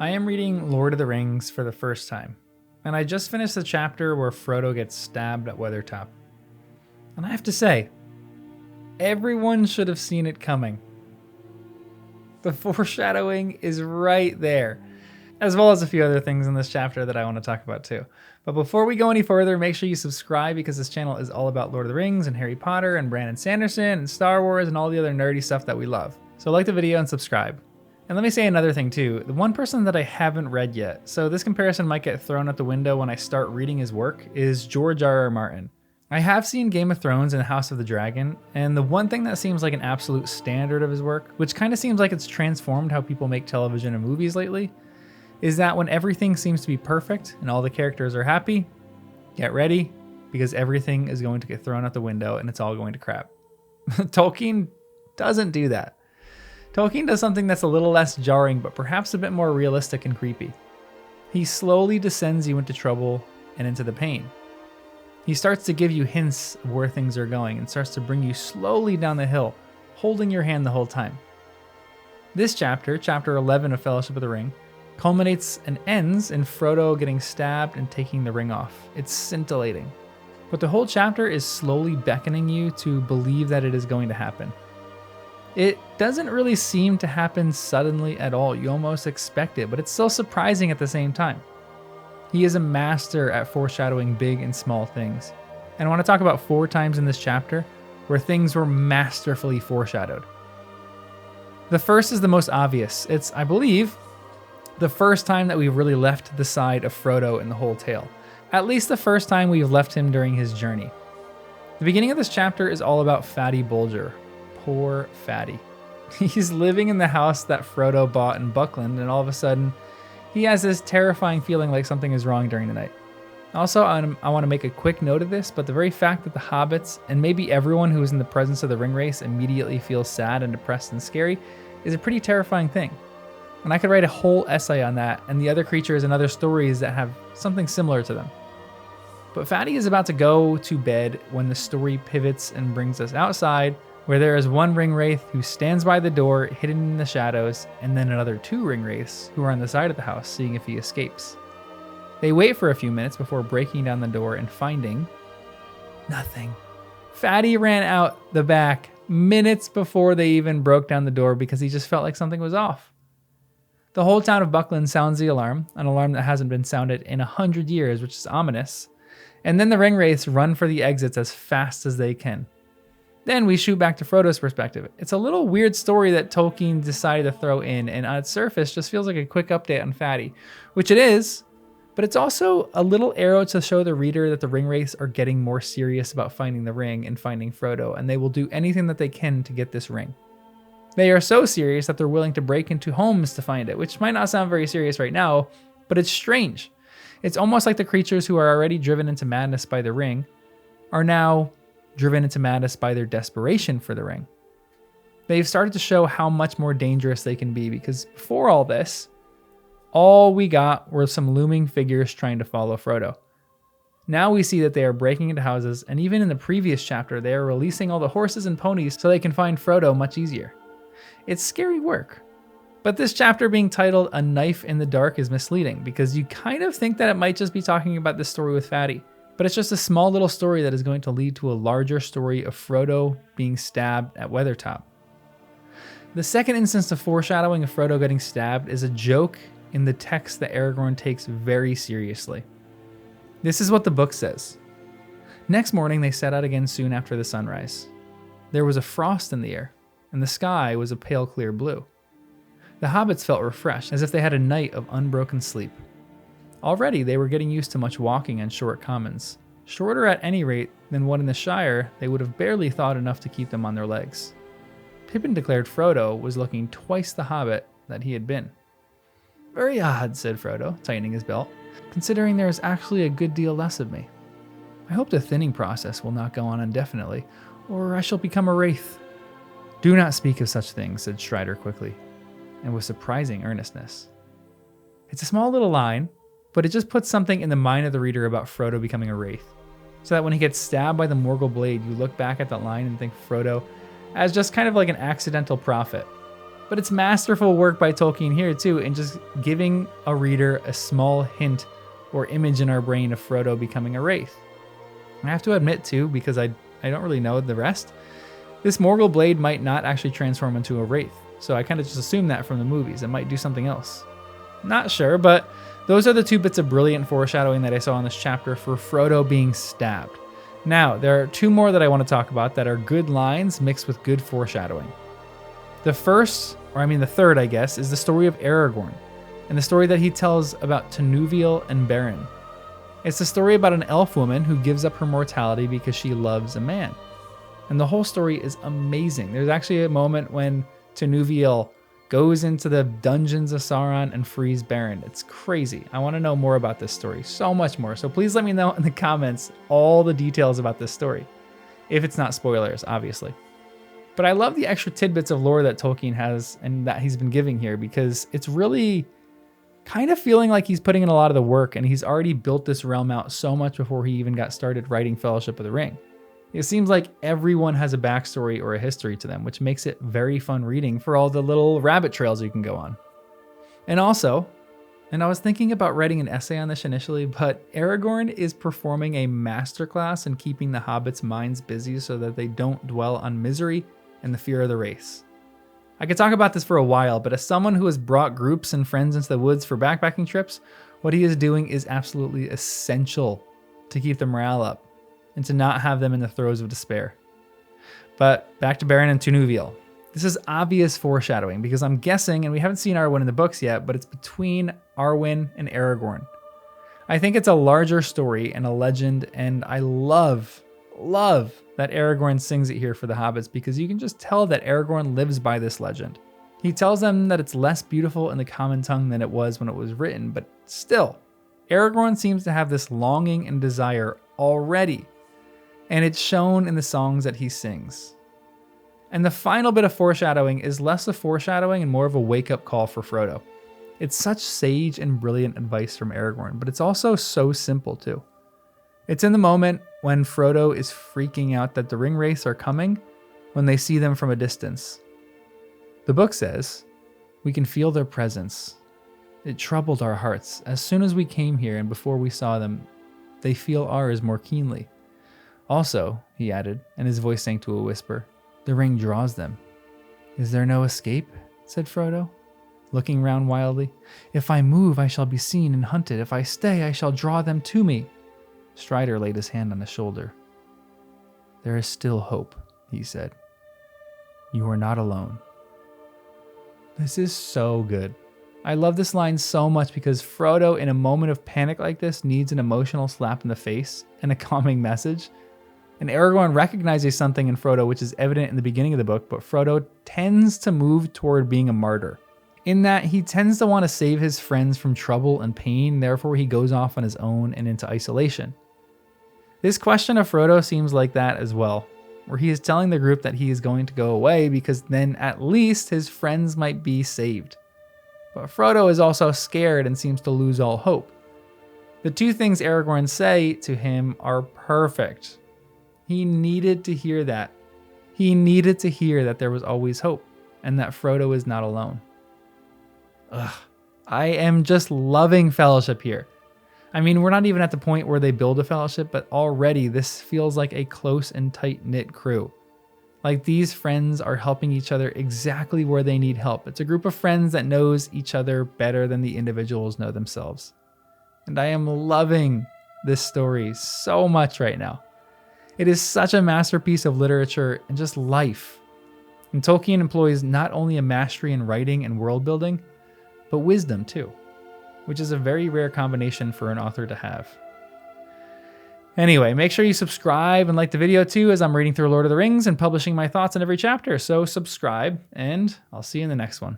I am reading Lord of the Rings for the first time, and I just finished the chapter where Frodo gets stabbed at Weathertop. And I have to say, everyone should have seen it coming. The foreshadowing is right there, as well as a few other things in this chapter that I want to talk about too. But before we go any further, make sure you subscribe because this channel is all about Lord of the Rings and Harry Potter and Brandon Sanderson and Star Wars and all the other nerdy stuff that we love. So like the video and subscribe. And let me say another thing too, the one person that I haven't read yet, so this comparison might get thrown out the window when I start reading his work, is George JRR Martin. I have seen Game of Thrones and House of the Dragon, and the one thing that seems like an absolute standard of his work, which kind of seems like it's transformed how people make television and movies lately, is that when everything seems to be perfect and all the characters are happy, get ready, because everything is going to get thrown out the window and it's all going to crap. Tolkien doesn't do that. Tolkien does something that's a little less jarring, but perhaps a bit more realistic and creepy. He slowly descends you into trouble and into the pain. He starts to give you hints of where things are going and starts to bring you slowly down the hill, holding your hand the whole time. This chapter, chapter 11 of Fellowship of the Ring, culminates and ends in Frodo getting stabbed and taking the ring off. It's scintillating. But the whole chapter is slowly beckoning you to believe that it is going to happen. It doesn't really seem to happen suddenly at all. You almost expect it, but it's still surprising at the same time. He is a master at foreshadowing big and small things. And I want to talk about 4 times in this chapter where things were masterfully foreshadowed. The first is the most obvious. It's, I believe, the first time that we've really left the side of Frodo in the whole tale. At least the first time we've left him during his journey. The beginning of this chapter is all about Fatty Bulger. Poor Fatty. He's living in the house that Frodo bought in Buckland, and all of a sudden, he has this terrifying feeling like something is wrong during the night. Also, I want to make a quick note of this, but the very fact that the hobbits, and maybe everyone who is in the presence of the ringwraiths, immediately feels sad and depressed and scary is a pretty terrifying thing. And I could write a whole essay on that and the other creatures and other stories that have something similar to them. But Fatty is about to go to bed when the story pivots and brings us outside, where there is one ringwraith who stands by the door, hidden in the shadows, and then another 2 ringwraiths who are on the side of the house, seeing if he escapes. They wait for a few minutes before breaking down the door and finding nothing. Fatty ran out the back minutes before they even broke down the door because he just felt like something was off. The whole town of Buckland sounds the alarm, an alarm that hasn't been sounded in 100 years, which is ominous. And then the ringwraiths run for the exits as fast as they can. Then we shoot back to Frodo's perspective. It's a little weird story that Tolkien decided to throw in, and on its surface just feels like a quick update on Fatty, which it is, but it's also a little arrow to show the reader that the ringwraiths are getting more serious about finding the ring and finding Frodo, and they will do anything that they can to get this ring. They are so serious that they're willing to break into homes to find it, which might not sound very serious right now, but it's strange. It's almost like the creatures who are already driven into madness by the ring are now driven into madness by their desperation for the ring. They've started to show how much more dangerous they can be because before all this, all we got were some looming figures trying to follow Frodo. Now we see that they are breaking into houses, and even in the previous chapter, they are releasing all the horses and ponies so they can find Frodo much easier. It's scary work. But this chapter being titled A Knife in the Dark is misleading because you kind of think that it might just be talking about this story with Fatty. But it's just a small little story that is going to lead to a larger story of Frodo being stabbed at Weathertop. The second instance of foreshadowing of Frodo getting stabbed is a joke in the text that Aragorn takes very seriously. This is what the book says. Next morning they set out again soon after the sunrise. There was a frost in the air, and the sky was a pale clear blue. The hobbits felt refreshed, as if they had a night of unbroken sleep. Already they were getting used to much walking on short commons, shorter at any rate than what in the Shire they would have barely thought enough to keep them on their legs. Pippin declared Frodo was looking twice the hobbit that he had been. Very odd, said Frodo, tightening his belt, considering there is actually a good deal less of me. I hope the thinning process will not go on indefinitely, or I shall become a wraith. Do not speak of such things, said Strider quickly, and with surprising earnestness. It's a small little line, but it just puts something in the mind of the reader about Frodo becoming a wraith, so that when he gets stabbed by the Morgul blade, you look back at that line and think Frodo as just kind of like an accidental prophet. But it's masterful work by Tolkien here too, in just giving a reader a small hint or image in our brain of Frodo becoming a wraith. I have to admit too, because I don't really know the rest, this Morgul blade might not actually transform into a wraith. So I kind of just assumed that from the movies. It might do something else. Not sure, but those are the 2 bits of brilliant foreshadowing that I saw in this chapter for Frodo being stabbed. Now, there are 2 more that I want to talk about that are good lines mixed with good foreshadowing. The third, I guess, is the story of Aragorn, and the story that he tells about Tinuviel and Beren. It's the story about an elf woman who gives up her mortality because she loves a man. And the whole story is amazing. There's actually a moment when Tinuviel goes into the dungeons of Sauron and frees Beren. It's crazy. I want to know more about this story, so much more. So please let me know in the comments all the details about this story, if it's not spoilers, obviously. But I love the extra tidbits of lore that Tolkien has and that he's been giving here, because it's really kind of feeling like he's putting in a lot of the work, and he's already built this realm out so much before he even got started writing Fellowship of the Ring. It seems like everyone has a backstory or a history to them, which makes it very fun reading for all the little rabbit trails you can go on. And also, I was thinking about writing an essay on this initially, but Aragorn is performing a masterclass in keeping the hobbits' minds busy so that they don't dwell on misery and the fear of the race. I could talk about this for a while, but as someone who has brought groups and friends into the woods for backpacking trips, what he is doing is absolutely essential to keep the morale up and to not have them in the throes of despair. But back to Beren and Tinuviel. This is obvious foreshadowing because I'm guessing, and we haven't seen Arwen in the books yet, but it's between Arwen and Aragorn. I think it's a larger story and a legend, and I love that Aragorn sings it here for the hobbits, because you can just tell that Aragorn lives by this legend. He tells them that it's less beautiful in the common tongue than it was when it was written, but still, Aragorn seems to have this longing and desire already, and it's shown in the songs that he sings. And the final bit of foreshadowing is less of foreshadowing and more of a wake-up call for Frodo. It's such sage and brilliant advice from Aragorn, but it's also so simple too. It's in the moment when Frodo is freaking out that the ringwraiths are coming when they see them from a distance. The book says, "We can feel their presence. It troubled our hearts. As soon as we came here and before we saw them, they feel ours more keenly. Also," he added, and his voice sank to a whisper, "the ring draws them." "Is there no escape?" said Frodo, looking round wildly. "If I move, I shall be seen and hunted. If I stay, I shall draw them to me." Strider laid his hand on his shoulder. "There is still hope," he said. "You are not alone." This is so good. I love this line so much because Frodo, in a moment of panic like this, needs an emotional slap in the face and a calming message. And Aragorn recognizes something in Frodo which is evident in the beginning of the book, but Frodo tends to move toward being a martyr, in that he tends to want to save his friends from trouble and pain, therefore he goes off on his own and into isolation. This question of Frodo seems like that as well, where he is telling the group that he is going to go away because then at least his friends might be saved. But Frodo is also scared and seems to lose all hope. The 2 things Aragorn say to him are perfect. He needed to hear that. He needed to hear that there was always hope and that Frodo is not alone. I am just loving Fellowship here. I mean, we're not even at the point where they build a fellowship, but already this feels like a close and tight-knit crew. Like these friends are helping each other exactly where they need help. It's a group of friends that knows each other better than the individuals know themselves. And I am loving this story so much right now. It is such a masterpiece of literature and just life. And Tolkien employs not only a mastery in writing and world building, but wisdom too, which is a very rare combination for an author to have. Anyway, make sure you subscribe and like the video too, as I'm reading through Lord of the Rings and publishing my thoughts on every chapter. So subscribe, and I'll see you in the next one.